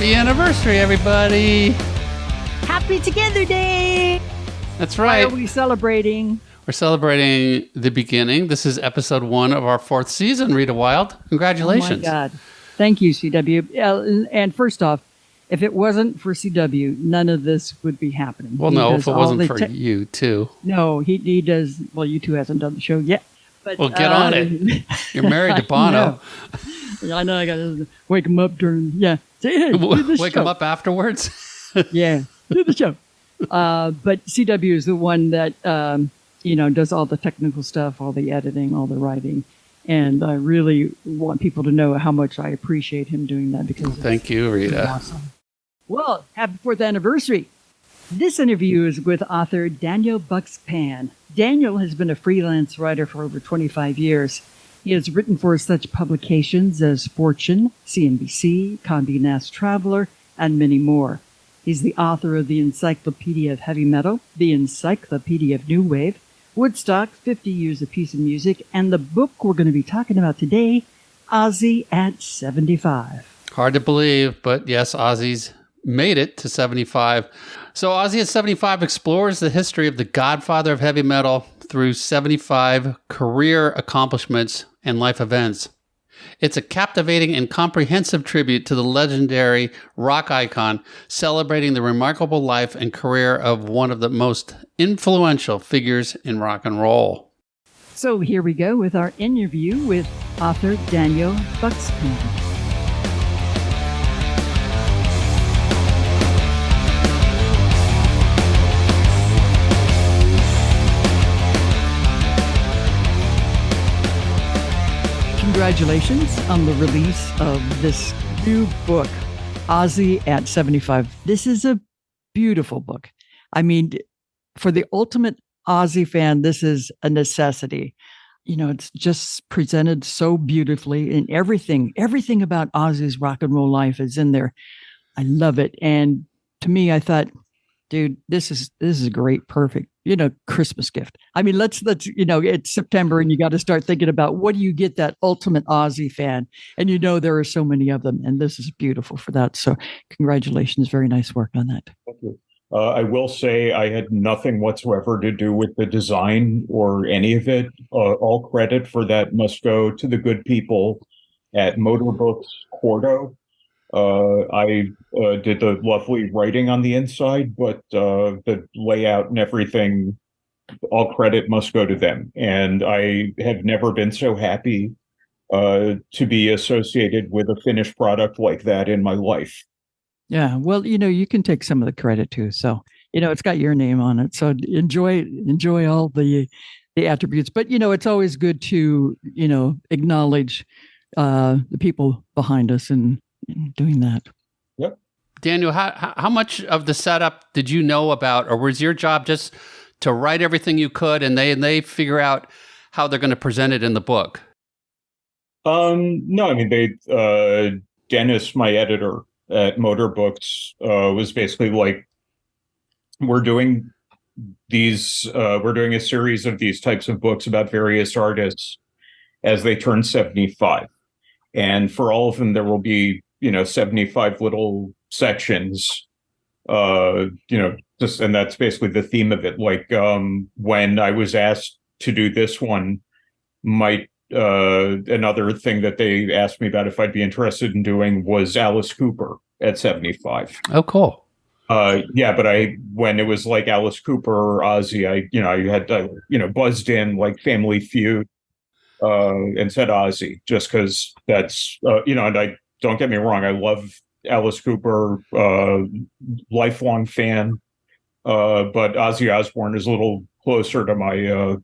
Happy anniversary, everybody. Happy Together Day. That's right. Why are we celebrating? We're celebrating the beginning. This is episode 1 of our 4th season, Rita Wild. Congratulations. Oh, my God. Thank you, CW. And first off, if it wasn't for CW, none of this would be happening. Well, no, if it wasn't for you, too. No, he does. Well, you two hasn't done the show yet. But, well, get on it. You're married to Bono. I know. I got to wake him up during, yeah. Say, hey, do the wake show. him up afterwards? Yeah, do the show. But CW is the one that, does all the technical stuff, all the editing, all the writing. And I really want people to know how much I appreciate him doing that because thank you, Rita. Awesome. Well, happy 4th anniversary. This interview is with author Daniel Bukszpan. Daniel has been a freelance writer for over 25 years. He has written for such publications as Fortune, CNBC, Conde Nast Traveler, and many more. He's the author of the Encyclopedia of Heavy Metal, the Encyclopedia of New Wave, Woodstock, 50 Years of Peace and Music, and the book we're going to be talking about today, Ozzy at 75. Hard to believe, but yes, Ozzy's made it to 75. So Ozzy at 75 explores the history of the godfather of heavy metal through 75 career accomplishments and life events. It's a captivating and comprehensive tribute to the legendary rock icon, celebrating the remarkable life and career of one of the most influential figures in rock and roll. So here we go with our interview with author Daniel Bukszpan. Congratulations on the release of this new book, Ozzy at 75. This is a beautiful book. I mean, for the ultimate Ozzy fan, this is a necessity. It's just presented so beautifully, and everything about Ozzy's rock and roll life is in there. I love it. And to me, I thought, dude, this is a great, perfect, Christmas gift. I mean, let's it's September and you got to start thinking about what do you get that ultimate Ozzy fan? And there are so many of them, and this is beautiful for that. So congratulations. Very nice work on that. Thank you. I will say I had nothing whatsoever to do with the design or any of it. All credit for that must go to the good people at Motor Books Quarto. I did the lovely writing on the inside, but the layout and everything, all credit must go to them. And I have never been so happy to be associated with a finished product like that in my life. Yeah, well, you can take some of the credit too. So, it's got your name on it. So enjoy all the attributes. But, it's always good to, acknowledge the people behind us and doing that. Yep. Daniel, how much of the setup did you know about, or was your job just to write everything you could and they figure out how they're going to present it in the book? No, I mean, Dennis, my editor at Motor Books, was basically like, we're doing a series of these types of books about various artists as they turn 75. And for all of them, there will be 75 little sections, and that's basically the theme of it. Like, when I was asked to do this one, another thing that they asked me about if I'd be interested in doing was Alice Cooper at 75. Oh, cool. Yeah, but when it was like Alice Cooper or Ozzy, I had buzzed in like Family Feud, and said Ozzy just because that's, and I, don't get me wrong, I love Alice Cooper, lifelong fan, but Ozzy Osbourne is a little closer to my,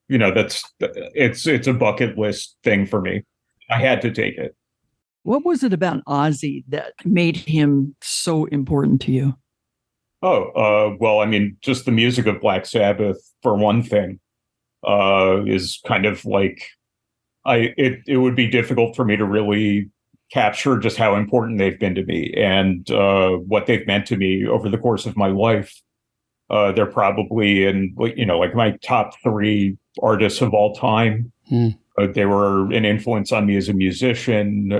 it's a bucket list thing for me. I had to take it. What was it about Ozzy that made him so important to you? Well, I mean, just the music of Black Sabbath, for one thing, is kind of like, it would be difficult for me to really capture just how important they've been to me and what they've meant to me over the course of my life. They're probably in, like my top 3 artists of all time. They were an influence on me as a musician.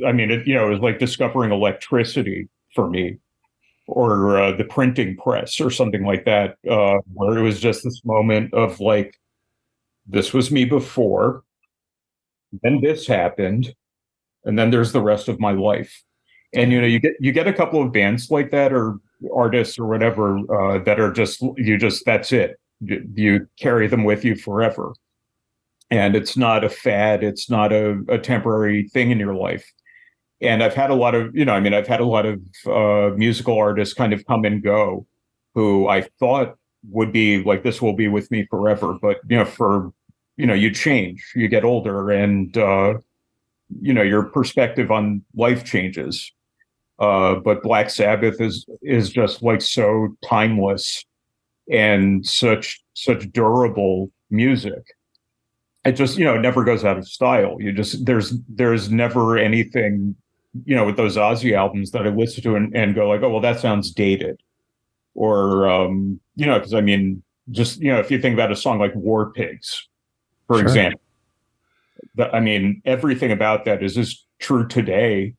I mean, it was like discovering electricity for me, or the printing press or something like that, where it was just this moment of like, this was me before, then this happened, and then there's the rest of my life. And you get a couple of bands like that, or artists or whatever, that are just that's it. You carry them with you forever, and it's not a fad. It's not a temporary thing in your life. And I've had a lot of musical artists kind of come and go, who I thought would be like, this will be with me forever. But you change, you get older, and your perspective on life changes. But Black Sabbath is just like so timeless and such durable music. It just, it never goes out of style. There's never anything, with those Ozzy albums that I listen to and go like, oh, well, that sounds dated. Or, because I mean, just, if you think about a song like War Pigs, for example, I mean, everything about that is as true today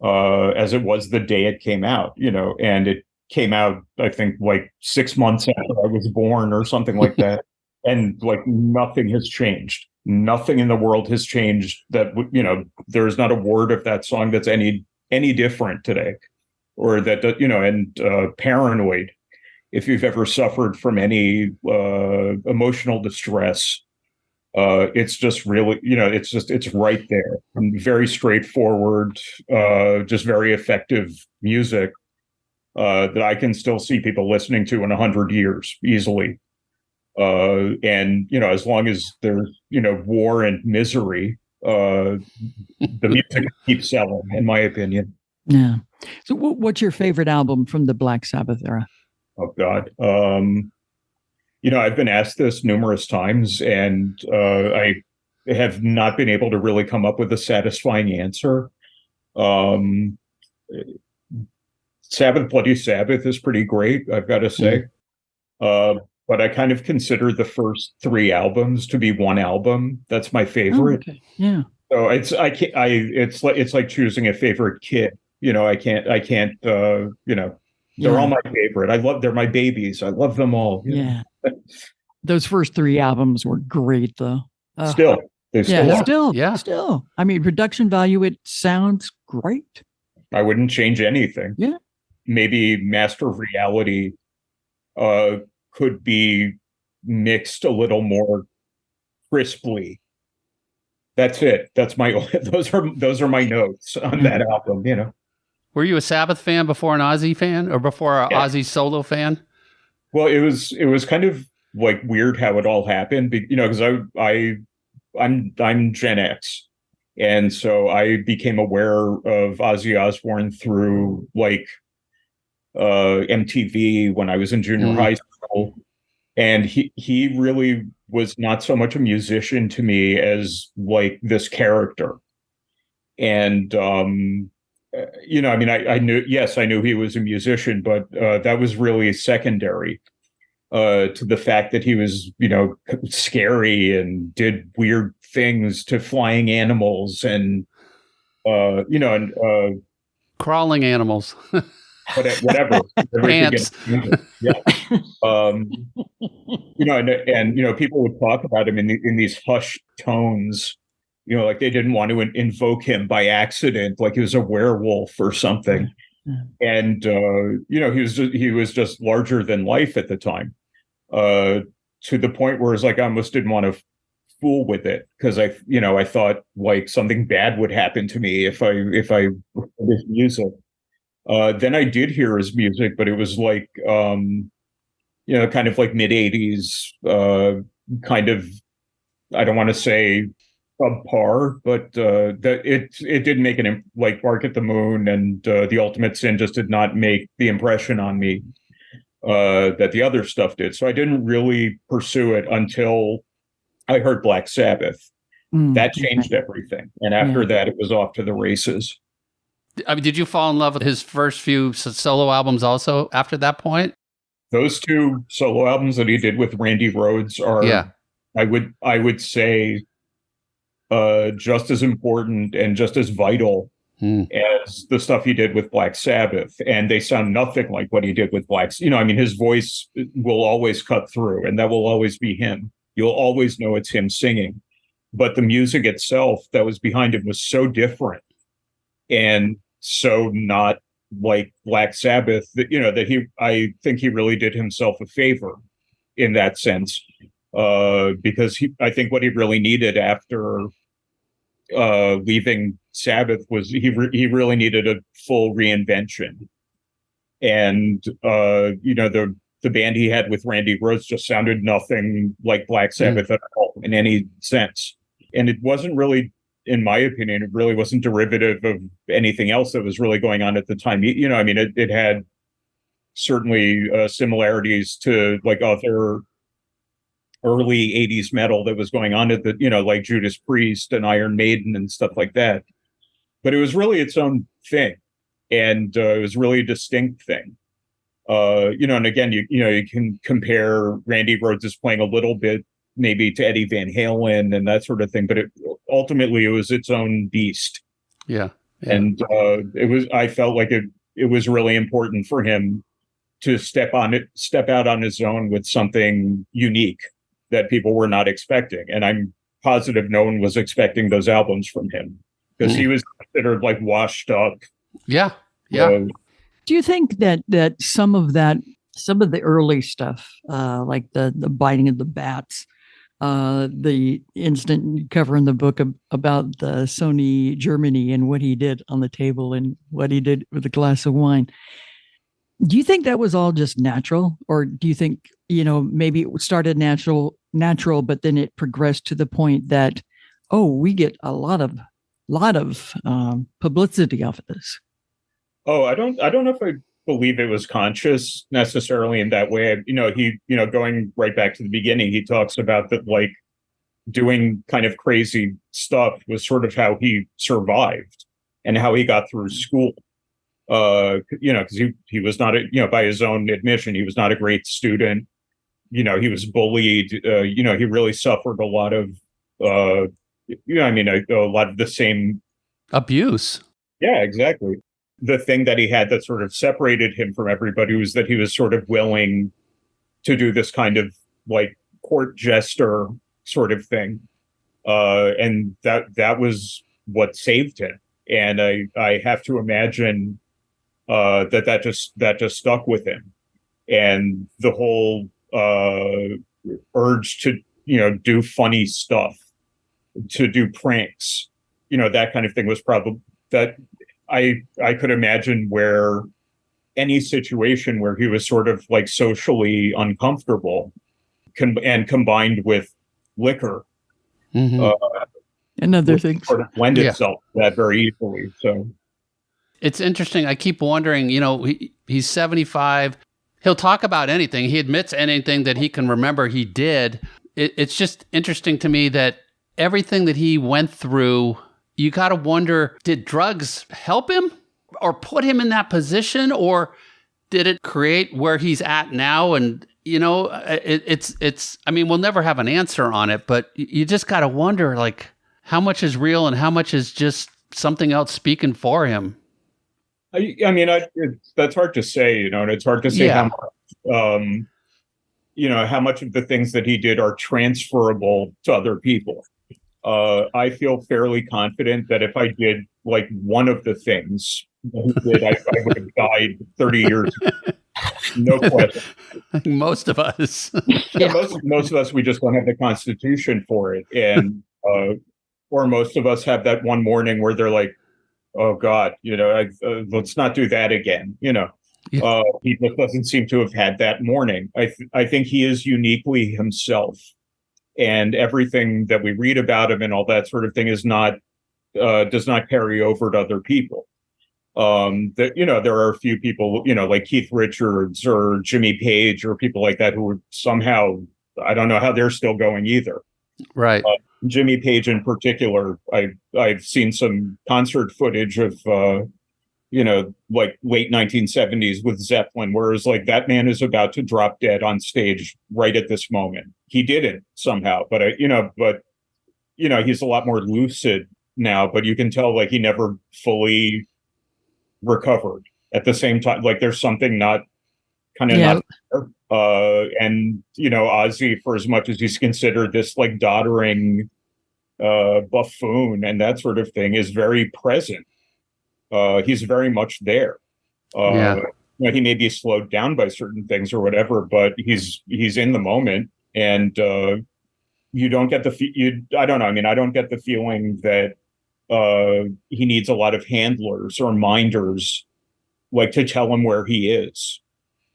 as it was the day it came out, and it came out, I think, like 6 months after I was born or something like that. And like, nothing has changed. Nothing in the world has changed that, there's not a word of that song that's any different today, or that, and Paranoid, if you've ever suffered from any emotional distress, it's just really, it's right there. Very straightforward, just very effective music that I can still see people listening to in 100 years easily. And, as long as there's, war and misery, the music keeps selling, in my opinion. Yeah. So what's your favorite album from the Black Sabbath era? Oh, God. I've been asked this numerous times, and I have not been able to really come up with a satisfying answer. Sabbath, Bloody Sabbath is pretty great, I've got to say. But I kind of consider the first 3 albums to be one album. That's my favorite. Oh, okay. Yeah. So it's like choosing a favorite kid. I can't. They're all my favorite. They're my babies. I love them all. Yeah. Those first 3 albums were great, though. Still. Still. I mean, production value, it sounds great. I wouldn't change anything. Yeah. Maybe Master of Reality could be mixed a little more crisply. That's it. That's those are my notes on that album, Were you a Sabbath fan before an Ozzy fan, or before an Ozzy solo fan? Well, it was kind of like weird how it all happened, because I'm Gen X, and so I became aware of Ozzy Osbourne through like MTV when I was in junior high school, and he really was not so much a musician to me as like this character. And I mean, I knew he was a musician, but that was really secondary to the fact that he was, scary and did weird things to flying animals and crawling animals. Whatever. Ants. Yeah. And people would talk about him in these hushed tones, like they didn't want to invoke him by accident, like he was a werewolf or something. And he was just larger than life at the time, to the point where it's like I almost didn't want to fool with it, because I thought like something bad would happen to me if I this music. Then I did hear his music, but it was like, kind of like mid-'80s, kind of, I don't want to say subpar, but that it did make like Bark at the Moon and The Ultimate Sin just did not make the impression on me that the other stuff did. So I didn't really pursue it until I heard Black Sabbath. That changed everything. And after that, it was off to the races. I mean, did you fall in love with his first few solo albums also after that point? Those 2 solo albums that he did with Randy Rhoads are, I would say, just as important and just as vital as the stuff he did with Black Sabbath, and they sound nothing like what he did with his voice will always cut through, and that will always be him. You'll always know it's him singing, but the music itself that was behind it was so different and so not like Black Sabbath that I think he really did himself a favor in that sense, because I think what he really needed after leaving Sabbath was he really needed a full reinvention, and the band he had with Randy Rhoads just sounded nothing like Black Sabbath at all in any sense, and it wasn't really, in my opinion, it really wasn't derivative of anything else that was really going on at the time. It had certainly similarities to like other early 80s metal that was going on at the, like Judas Priest and Iron Maiden and stuff like that. But it was really its own thing. And it was really a distinct thing. And again, you can compare Randy Rhoads as playing a little bit maybe to Eddie Van Halen and that sort of thing, but ultimately it was its own beast. Yeah. And I felt like it was really important for him to step out on his own with something unique that people were not expecting. And I'm positive no one was expecting those albums from him, because he was considered like washed up. Yeah. Do you think that some of the early stuff, like the biting of the bats, the instant cover in the book about the Sony Germany and what he did on the table and what he did with a glass of wine, do you think that was all just natural, or do you think, maybe it started natural, but then it progressed to the point that, we get a lot of publicity off of this? I don't know if I believe it was conscious necessarily in that way. Going right back to the beginning, he talks about that, like, doing kind of crazy stuff was sort of how he survived and how he got through school. Because he was not, by his own admission, he was not a great student. He was bullied. He really suffered a lot of, a lot of the same abuse. Yeah, exactly. The thing that he had that sort of separated him from everybody was that he was sort of willing to do this kind of like court jester sort of thing. And that was what saved him. And I have to imagine that just stuck with him, and the whole urge to do funny stuff, to do pranks, that kind of thing was probably that I could imagine where any situation where he was sort of like socially uncomfortable and combined with liquor, and other things sort of lend itself to that very easily. So. It's interesting. I keep wondering, he's 75. He'll talk about anything. He admits anything that he can remember he did. It's just interesting to me that everything that he went through, you got to wonder, did drugs help him or put him in that position, or did it create where he's at now? And, we'll never have an answer on it, but you just got to wonder, like, how much is real and how much is just something else speaking for him? That's hard to say, and it's hard to say how much of the things that he did are transferable to other people. I feel fairly confident that if I did like one of the things that he did, I would have died 30 years ago. No question. Most of us. Most of us, we just don't have the constitution for it. And, or most of us have that one morning where they're like, oh God, let's not do that again. He just doesn't seem to have had that morning. I think he is uniquely himself, and everything that we read about him and all that sort of thing is not does not carry over to other people. There are a few people, like Keith Richards or Jimmy Page or people like that who are somehow, I don't know how they're still going either. Right. Jimmy Page in particular, I've seen some concert footage of, like late 1970s with Zeppelin, whereas like that man is about to drop dead on stage right at this moment. He did it somehow, but he's a lot more lucid now, but you can tell like he never fully recovered. At the same time, like there's something not Yeah. there. And Ozzy, for as much as he's considered this like doddering buffoon and that sort of thing, is very present. He's very much there. Yeah. He may be slowed down by certain things or whatever, but he's in the moment, and you don't get I don't know. I mean, I don't get the feeling that he needs a lot of handlers or minders like to tell him where he is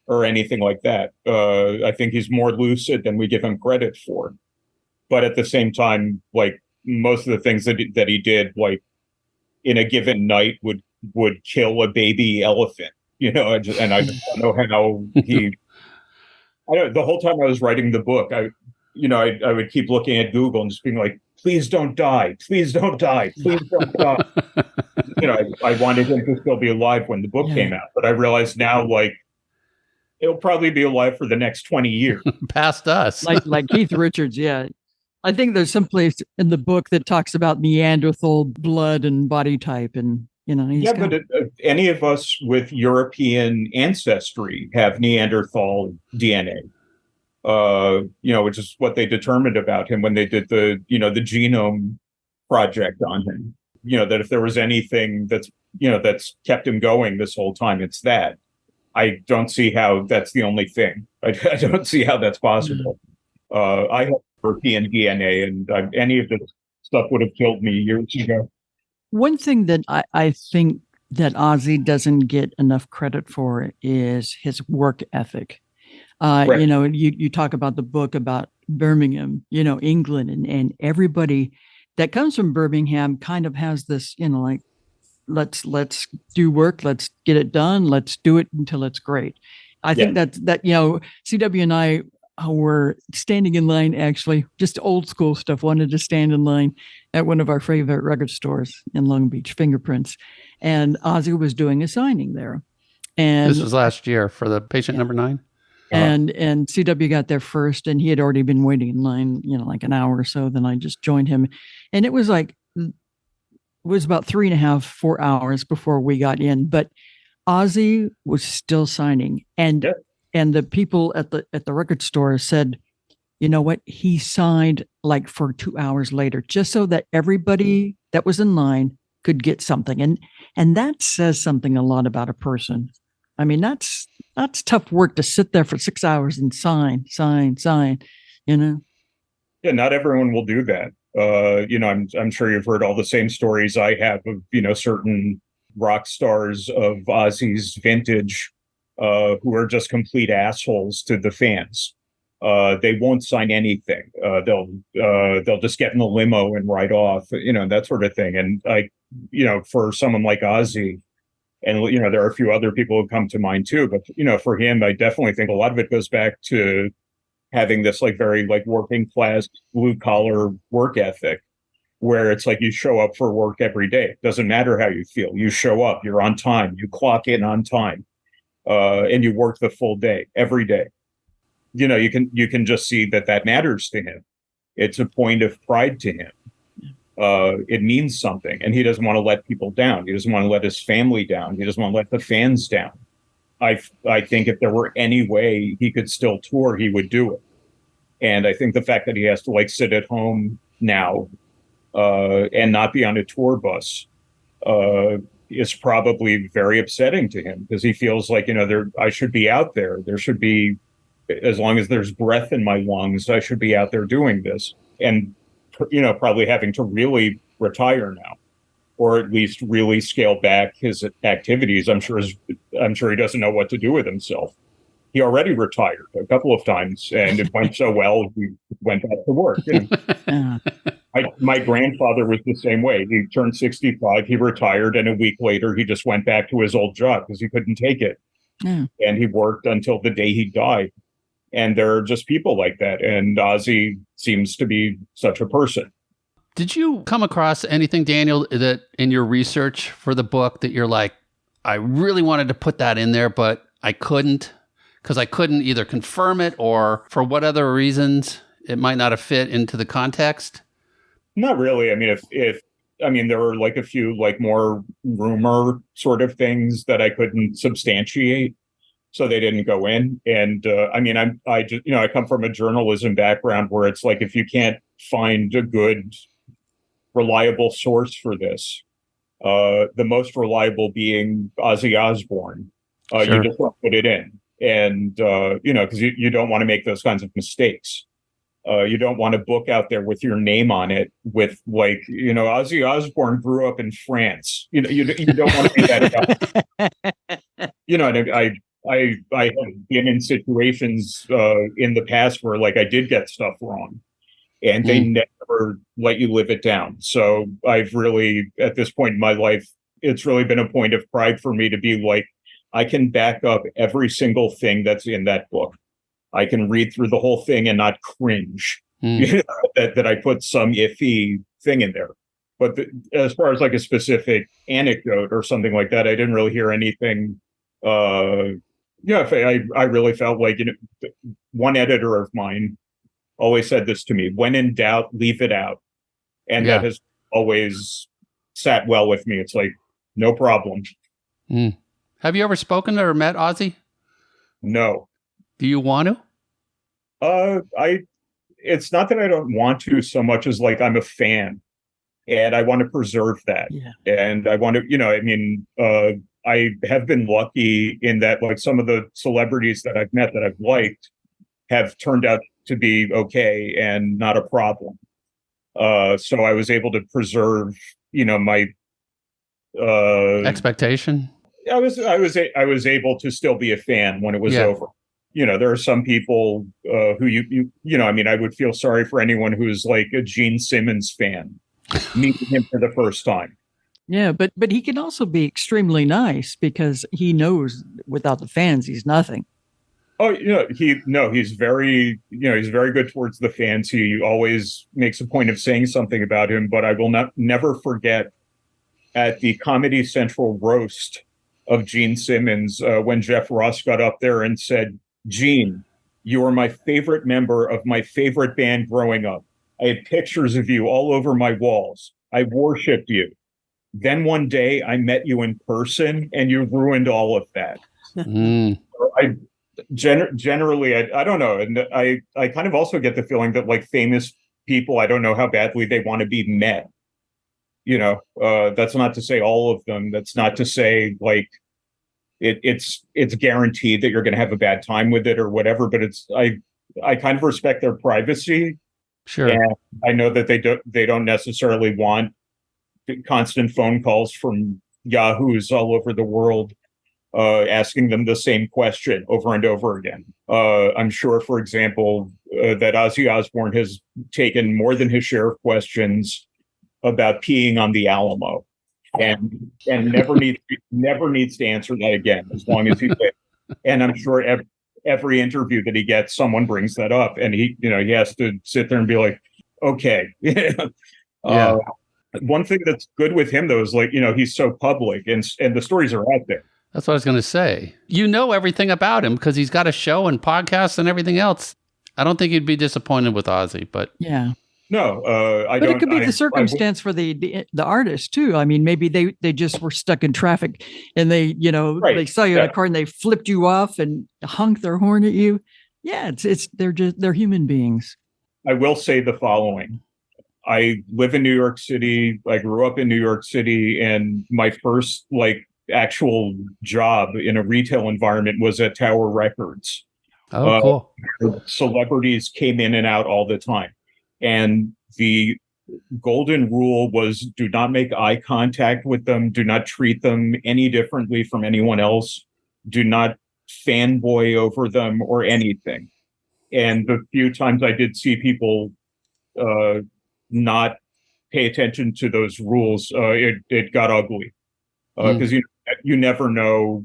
or anything like that. I think he's more lucid than we give him credit for. But at the same time, like most of the things that he did, like in a given night, would kill a baby elephant. I don't know how he. The whole time I was writing the book, I would keep looking at Google and just being like, please don't die, please don't die, please don't die. I wanted him to still be alive when the book came out, but I realize now, like, it'll probably be alive for the next 20 years. Past us. like Keith Richards, yeah. I think there's some place in the book that talks about Neanderthal blood and body type, and but any of us with European ancestry have Neanderthal DNA. Which is what they determined about him when they did the genome project on him. That if there was anything that's kept him going this whole time, it's that. I don't see how that's the only thing. I don't see how that's possible. I have European DNA, and any of this stuff would have killed me years ago. One thing that I think that Ozzy doesn't get enough credit for is his work ethic. Right. You talk about the book about Birmingham, England, and everybody that comes from Birmingham kind of has this, like, let's do work, let's get it done, let's do it until it's great. I think that CW and I were standing in line, actually, just old school stuff, wanted to stand in line at one of our favorite record stores in Long Beach, Fingerprints, and Ozzy was doing a signing there. And this was last year for the Patient Number 9. And CW got there first, and he had already been waiting in line, like an hour or so. Then I just joined him, and it was about 3.5, 4 hours before we got in. But Ozzy was still signing, and the people at the record store said, you know what, he signed like for 2 hours later, just so that everybody that was in line could get something, and that says something a lot about a person. I mean, that's tough work to sit there for 6 hours and sign. Yeah, not everyone will do that. I'm sure you've heard all the same stories I have of, certain rock stars of Ozzy's vintage who are just complete assholes to the fans. They won't sign anything. They'll just get in the limo and ride off, that sort of thing. And for someone like Ozzy, and, there are a few other people who come to mind too, but, for him, I definitely think a lot of it goes back to having this like very like working class blue collar work ethic, where it's like you show up for work every day. It doesn't matter how you feel. You show up, you're on time, you clock in on time, and you work the full day, every day. You can just see that matters to him. It's a point of pride to him. It means something, and he doesn't want to let people down. He doesn't want to let his family down. He doesn't want to let the fans down. I think if there were any way he could still tour, he would do it. And I think the fact that he has to like sit at home now and not be on a tour bus is probably very upsetting to him, because he feels like, I should be out there. There should be, as long as there's breath in my lungs, I should be out there doing this. And probably having to really retire now, or at least really scale back his activities. I'm sure he doesn't know what to do with himself. He already retired a couple of times, and it went so well, he went back to work. My grandfather was the same way. He turned 65, he retired, and a week later, he just went back to his old job because he couldn't take it. And he worked until the day he died. And there are just people like that. And Ozzy seems to be such a person. Did you come across anything, Daniel, that in your research for the book that you're like, I really wanted to put that in there, but I couldn't, because I couldn't either confirm it or for what other reasons it might not have fit into the context? Not really. I mean, if I mean, there were like a few like more rumor sort of things that I couldn't substantiate, so they didn't go in. And I mean, I just, I come from a journalism background where it's like, if you can't find a good, reliable source for this, the most reliable being Ozzy Osbourne, you just don't put it in. And, because you don't want to make those kinds of mistakes. You don't want a book out there with your name on it with like, Ozzy Osbourne grew up in France. You don't want to be that guy. And I have been in situations in the past where like I did get stuff wrong, and they never let you live it down. So I've really, at this point in my life, it's really been a point of pride for me to be like, I can back up every single thing that's in that book. I can read through the whole thing and not cringe that I put some iffy thing in there. But as far as like a specific anecdote or something like that, I didn't really hear anything. I really felt like, one editor of mine always said this to me: when in doubt, leave it out. And that has always sat well with me. It's like, no problem. Have you ever spoken or met Ozzy? No. Do you want to? It's not that I don't want to so much as like I'm a fan and I want to preserve that. Yeah. And I want to, I have been lucky in that like some of the celebrities that I've met that I've liked have turned out to be okay and not a problem. So I was able to preserve, my expectation. I was able to still be a fan when it was over. There are some people who I would feel sorry for anyone who's like a Gene Simmons fan meeting him for the first time. Yeah, but he can also be extremely nice because he knows without the fans, he's nothing. Oh, he's very good towards the fans. He always makes a point of saying something about him, but I will never forget at the Comedy Central roast of Gene Simmons, when Jeff Ross got up there and said, "Gene, you are my favorite member of my favorite band growing up. I had pictures of you all over my walls. I worshipped you. Then one day I met you in person and you ruined all of that." I generally, I don't know. And I kind of also get the feeling that like famous people, I don't know how badly they want to be met. That's not to say all of them. That's not to say like it's guaranteed that you're going to have a bad time with it or whatever. But I kind of respect their privacy. Sure. And I know that they don't necessarily want constant phone calls from yahoos all over the world asking them the same question over and over again. I'm sure, for example, that Ozzy Osbourne has taken more than his share of questions about peeing on the Alamo, and never needs to answer that again as long as he's there. And I'm sure every interview that he gets, someone brings that up, and he has to sit there and be like, okay. One thing that's good with him though is like, he's so public and the stories are out there. That's what I was going to say. Everything about him because he's got a show and podcasts and everything else. I don't think you'd be disappointed with Ozzy, but yeah. No, but it could be the circumstance for the artist too. I mean, maybe they just were stuck in traffic and they they saw you in a car and they flipped you off and honked their horn at you. Yeah, they're human beings. I will say the following. I live in New York City. I grew up in New York City, and my first actual job in a retail environment was at Tower Records. Oh, cool. Celebrities came in and out all the time. And the golden rule was do not make eye contact with them. Do not treat them any differently from anyone else. Do not fanboy over them or anything. And the few times I did see people not pay attention to those rules, it got ugly. Because you never know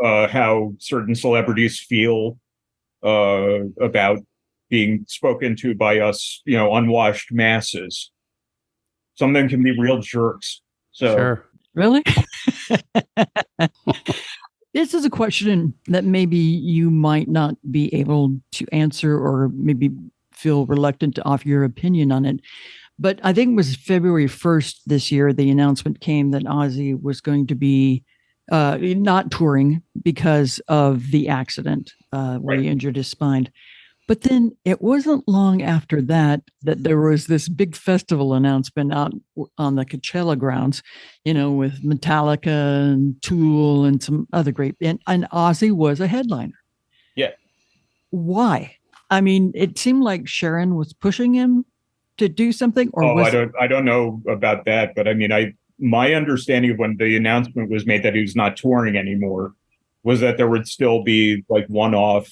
how certain celebrities feel about being spoken to by us, unwashed masses. Some of them can be real jerks. So, sure. Really? This is a question that maybe you might not be able to answer or maybe feel reluctant to offer your opinion on it. But I think it was February 1st this year, the announcement came that Ozzy was going to be not touring because of the accident where he injured his spine. But then it wasn't long after that there was this big festival announcement out on the Coachella grounds, with Metallica and Tool and some other great, and Ozzy was a headliner. Yeah. Why? I mean, it seemed like Sharon was pushing him to do something, or I don't know about that, but I mean, my understanding of when the announcement was made that he was not touring anymore was that there would still be like one-off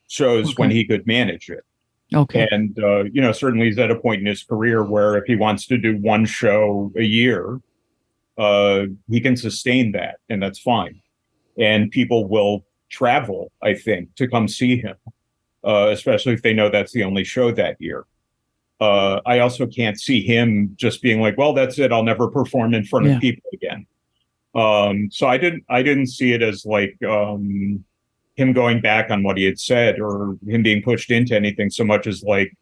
shows when he could manage it. Okay. And, certainly he's at a point in his career where if he wants to do one show a year, he can sustain that, and that's fine. And people will travel, I think, to come see him, especially if they know that's the only show that year. I also can't see him just being like, well, that's it, I'll never perform in front of people again. So I didn't see it as like him going back on what he had said or him being pushed into anything so much as like,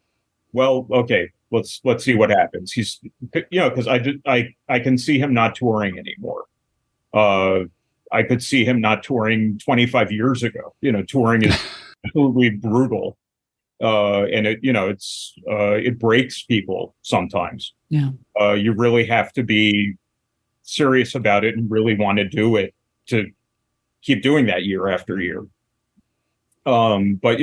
well, okay, let's see what happens. He's, because I can see him not touring anymore. I could see him not touring 25 years ago. Touring is absolutely brutal. And it breaks people sometimes. Yeah. You really have to be serious about it and really want to do it to keep doing that year after year. But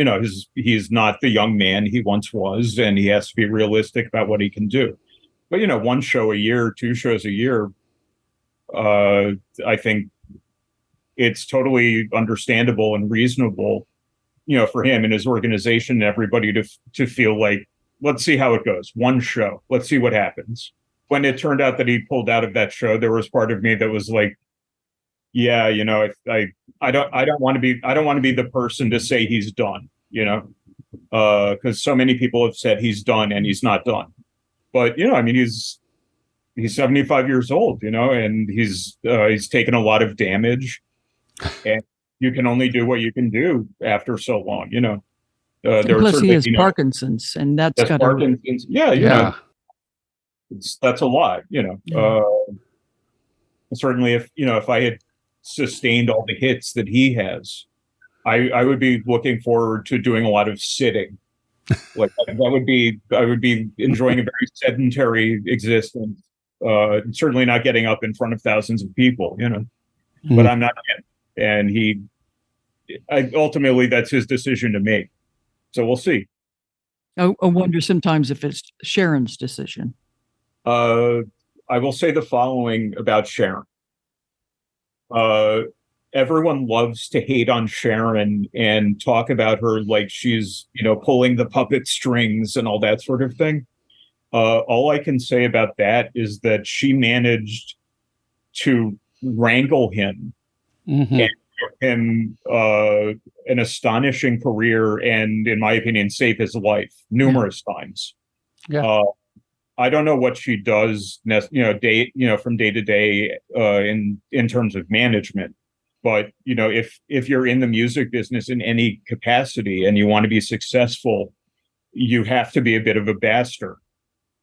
he's not the young man he once was, and he has to be realistic about what he can do. But one show a year, two shows a year, I think it's totally understandable and reasonable, for him and his organization and everybody to feel like, let's see how it goes. One show, let's see what happens. When it turned out that he pulled out of that show, there was part of me that was like, yeah, I don't want to be the person to say he's done, because so many people have said he's done and he's not done. But I mean, he's 75 years old, and he's taken a lot of damage, and you can only do what you can do after so long, plus he has Parkinson's, and that's got Parkinson's. That's a lot, certainly if I had sustained all the hits that he has, I would be looking forward to doing a lot of sitting. Like I would be enjoying a very sedentary existence. Certainly not getting up in front of thousands of people, but I'm not him. And ultimately that's his decision to make. So we'll see. I wonder sometimes if it's Sharon's decision. I will say the following about Sharon. Everyone loves to hate on Sharon and talk about her like she's, pulling the puppet strings and all that sort of thing. All I can say about that is that she managed to wrangle him and give him an astonishing career and, in my opinion, save his life numerous times. Yeah. I don't know what she does, from day to day in terms of management. But, if you're in the music business in any capacity and you want to be successful, you have to be a bit of a bastard.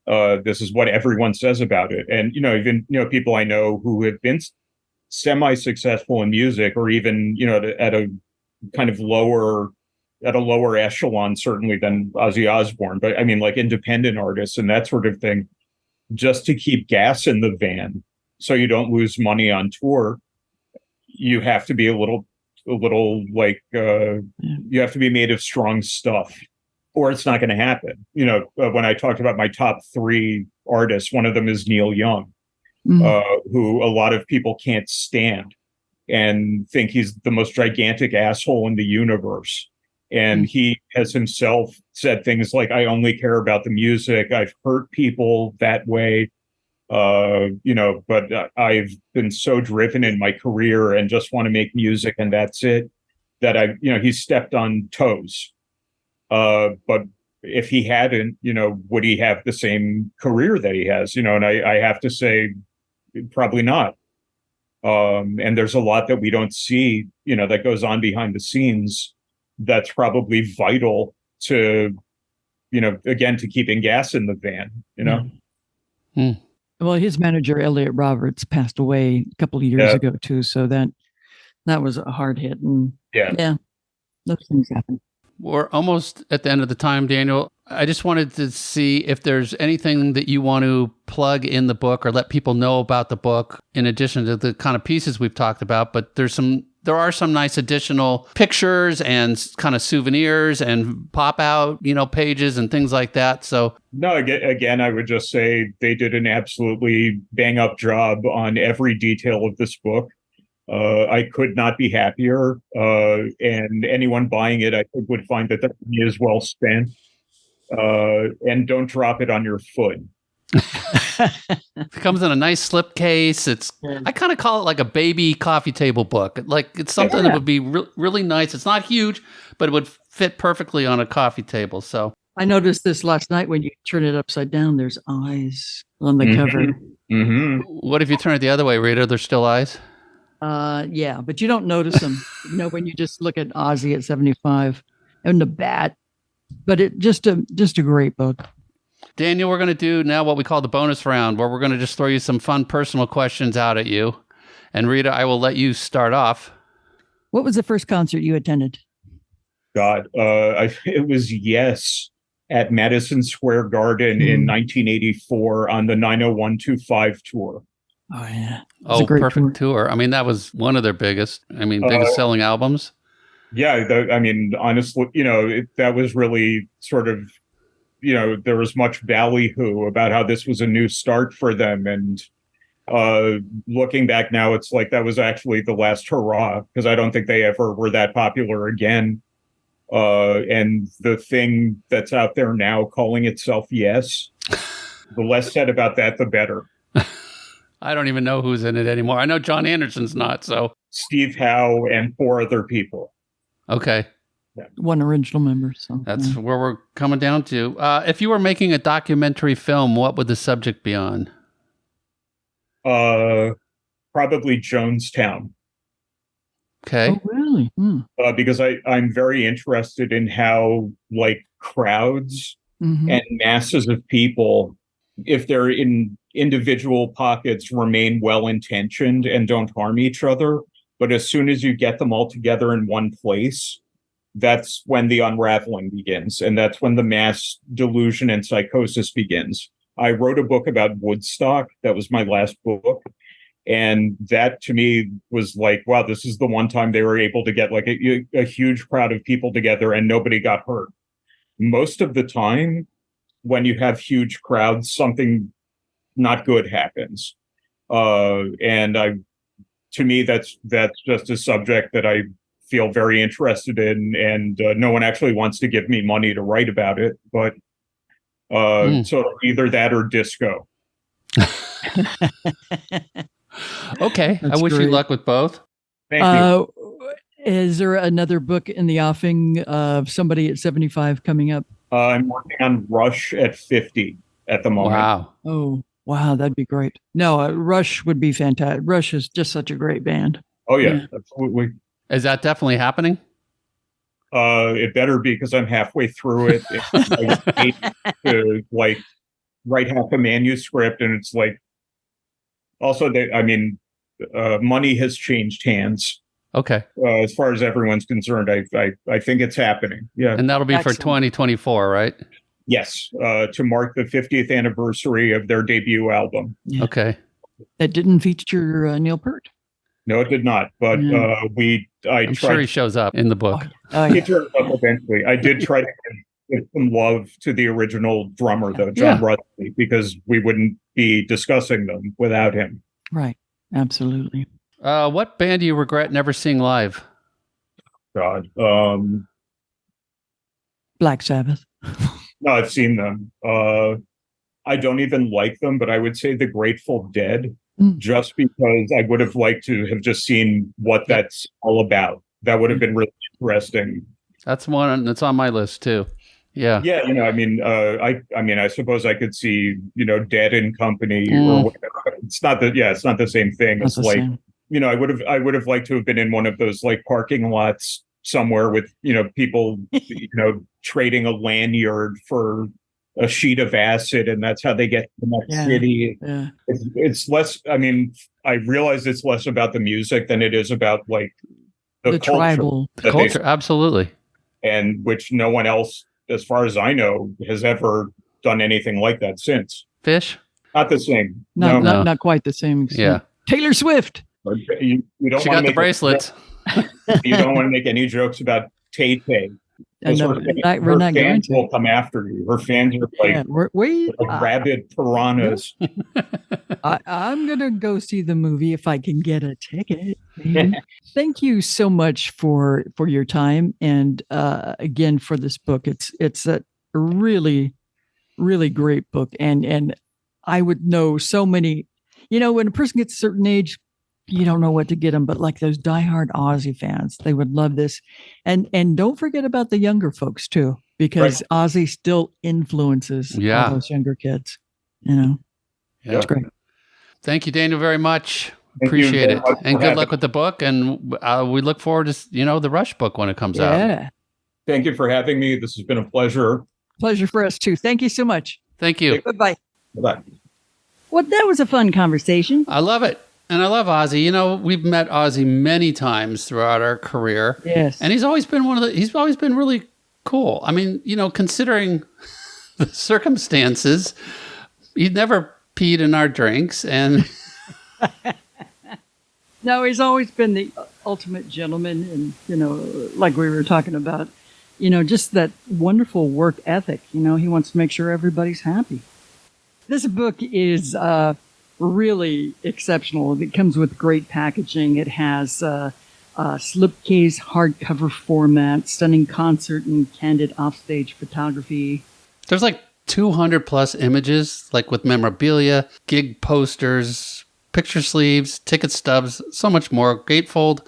This is what everyone says about it. And, even, people I know who have been semi-successful in music, or even, at a kind of lower echelon, certainly, than Ozzy Osbourne. But I mean, like independent artists and that sort of thing, just to keep gas in the van so you don't lose money on tour, you have to be a little like, you have to be made of strong stuff, or it's not going to happen. When I talked about my top three artists, one of them is Neil Young, who a lot of people can't stand and think he's the most gigantic asshole in the universe. And he has himself said things like, I only care about the music. I've hurt people that way. But I've been so driven in my career and just want to make music, and that's it, that he's stepped on toes. But if he hadn't, would he have the same career that he has? And I have to say, probably not. And there's a lot that we don't see, that goes on behind the scenes that's probably vital to again, to keeping gas in the van, Well, his manager, Elliot Roberts, passed away a couple of years ago too. So that was a hard hit. And yeah, those things happen. We're almost at the end of the time, Daniel. I just wanted to see if there's anything that you want to plug in the book or let people know about the book, in addition to the kind of pieces we've talked about. But there are some nice additional pictures and kind of souvenirs and pop out, pages and things like that. So no, again, I would just say they did an absolutely bang up job on every detail of this book. I could not be happier. And anyone buying it, I think, would find that money is well spent. And don't drop it on your foot. It comes in a nice slip case. I kind of call it like a baby coffee table book. Like it's something that would be really nice. It's not huge, but it would fit perfectly on a coffee table. So I noticed this last night when you turn it upside down. There's eyes on the cover. Mm-hmm. What if you turn it the other way, Rita? There's still eyes. Yeah, but you don't notice them. When you just look at Ozzy at 75 and the bat. But it just a great book. Daniel, we're going to do now what we call the bonus round, where we're going to just throw you some fun personal questions out at you. And Rita, I will let you start off. What was the first concert you attended? God, it was Yes at Madison Square Garden in 1984 on the 90125 tour. Oh, yeah. Oh, perfect tour. I mean, that was one of their biggest selling albums. Yeah, honestly, that was really sort of, there was much ballyhoo about how this was a new start for them. And looking back now, it's like that was actually the last hurrah, because I don't think they ever were that popular again. And the thing that's out there now calling itself Yes, the less said about that, the better. I don't even know who's in it anymore. I know John Anderson's not, so. Steve Howe and 4 other people. Okay. Yeah. One original member. So that's where we're coming down to. If you were making a documentary film, what would the subject be on? Probably Jonestown. Okay. Oh, really? Because I'm very interested in how crowds and masses of people, if they're in individual pockets, remain well-intentioned and don't harm each other. But as soon as you get them all together in one place, that's when the unraveling begins. And that's when the mass delusion and psychosis begins. I wrote a book about Woodstock. That was my last book. And that to me was like, wow, this is the one time they were able to get a huge crowd of people together and nobody got hurt. Most of the time, when you have huge crowds, something not good happens. To me, that's just a subject that I feel very interested in, and no one actually wants to give me money to write about it. But so either that or disco. Okay, that's I wish great. you luck with both. Thank you. Is there another book in the offing of somebody at 75 coming up? I'm working on Rush at 50 at the moment. Wow. Oh, wow, that'd be great. No, Rush would be fantastic. Rush is just such a great band. Oh, yeah. Absolutely. Is that definitely happening? It better be, because I'm halfway through it. I hate to write half a manuscript, and it's also money has changed hands. Okay. As far as everyone's concerned, I think it's happening. Yeah. And that'll be Excellent. For 2024, right? Yes, to mark the 50th anniversary of their debut album. Yeah. Okay. That didn't feature Neil Peart. No, it did not. But I'm sure he shows up in the book. He turns up eventually. I did try to give some love to the original drummer, though, John Rusty, because we wouldn't be discussing them without him. Right. Absolutely. What band do you regret never seeing live? God. Black Sabbath. No, I've seen them. I don't even like them, but I would say the Grateful Dead, just because I would have liked to have just seen what that's all about. That would have been really interesting. That's one that's on my list too. Yeah. Yeah, I suppose I could see, Dead and Company or whatever. It's not the same thing. It's same. I would have liked to have been in one of those parking lots somewhere with, people, trading a lanyard for a sheet of acid, and that's how they get to the next city. Yeah. It's less, I realize it's less about the music than it is about like the culture, tribal culture. Absolutely. And which no one else, as far as I know, has ever done anything like that since. Fish? Not the same. Not quite the same extent. Yeah. Taylor Swift. You don't She want got to the make bracelets. You don't want to make any jokes about Tay-Tay. We're not going fans to. will come after you. Her fans are like rabid piranhas. I'm going to go see the movie if I can get a ticket. Thank you so much for your time. And again, for this book, it's a really, really great book. And I would know so many, when a person gets a certain age, you don't know what to get them, but like those diehard Ozzy fans, they would love this. And don't forget about the younger folks too, because Ozzy still influences all those younger kids, Yeah. It's great. Thank you, Daniel, very much. Appreciate it. And good luck with the book. And we look forward to, the Rush book when it comes out. Thank you for having me. This has been a pleasure. Pleasure for us too. Thank you so much. Thank you. Bye-bye. Bye-bye. Well, that was a fun conversation. I love it. And I love Ozzy. We've met Ozzy many times throughout our career. Yes. And he's always been he's always been really cool. I mean, considering the circumstances, he never peed in our drinks. And no, he's always been the ultimate gentleman. And, like we were talking about, just that wonderful work ethic. He wants to make sure everybody's happy. This book is really exceptional. It comes with great packaging. It has slipcase hardcover format, stunning concert and candid offstage photography. There's like 200 plus images, like with memorabilia, gig posters, picture sleeves, ticket stubs, so much more. Gatefold,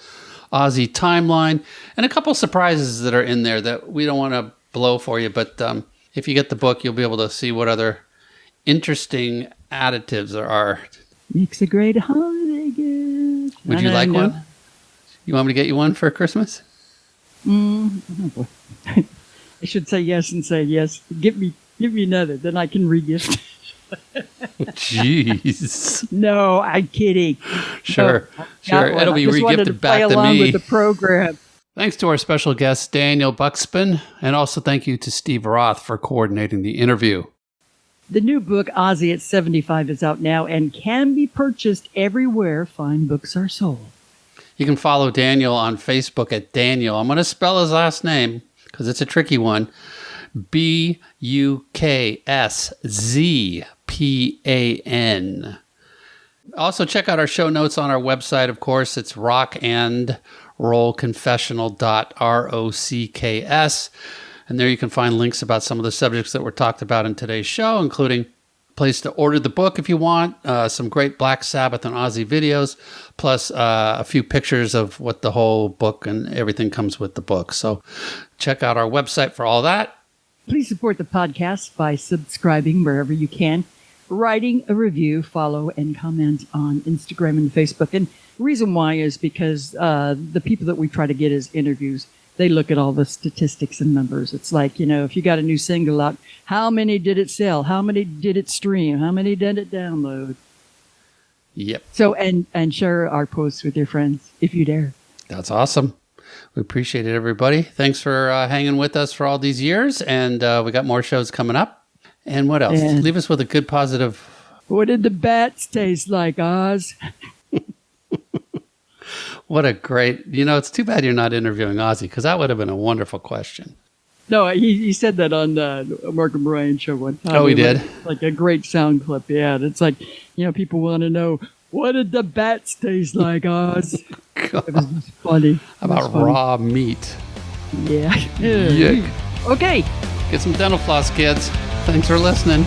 Ozzy timeline, and a couple surprises that are in there that we don't want to blow for you. But if you get the book, you'll be able to see what other interesting additives there are. Makes a great holiday gift. Would you like one? You want me to get you one for Christmas? Oh boy. I should say yes and say yes. Give me another, then I can re-gift. Jeez. No, I'm kidding. Sure. It'll be re-gifted back to me. Along with the program. Thanks to our special guest, Daniel Bukszpan, and also thank you to Steve Roth for coordinating the interview. The new book, Ozzy at 75, is out now and can be purchased everywhere fine books are sold. You can follow Daniel on Facebook at Daniel. I'm going to spell his last name because it's a tricky one. Bukszpan. Also, check out our show notes on our website. Of course, it's rockandrollconfessional.rocks. And there you can find links about some of the subjects that were talked about in today's show, including a place to order the book if you want, some great Black Sabbath and Ozzy videos, plus a few pictures of what the whole book and everything comes with the book. So check out our website for all that. Please support the podcast by subscribing wherever you can, writing a review, follow, and comment on Instagram and Facebook. And the reason why is because the people that we try to get as interviews, they look at all the statistics and numbers. It's like, if you got a new single out, how many did it sell? How many did it stream? How many did it download? Yep. So, and share our posts with your friends if you dare. That's awesome. We appreciate it, everybody. Thanks for hanging with us for all these years. And we got more shows coming up. And what else? And leave us with a good, positive. What did the bats taste like, Oz? What a great, it's too bad you're not interviewing Ozzy because that would have been a wonderful question. No, he said that on the Mark and Brian show one time. Oh, he did? Like a great sound clip. Yeah. And it's like, people want to know, what did the bats taste like, Oz? It was just funny. How about raw meat? Yeah. Yuck. Okay. Get some dental floss, kids. Thanks for listening.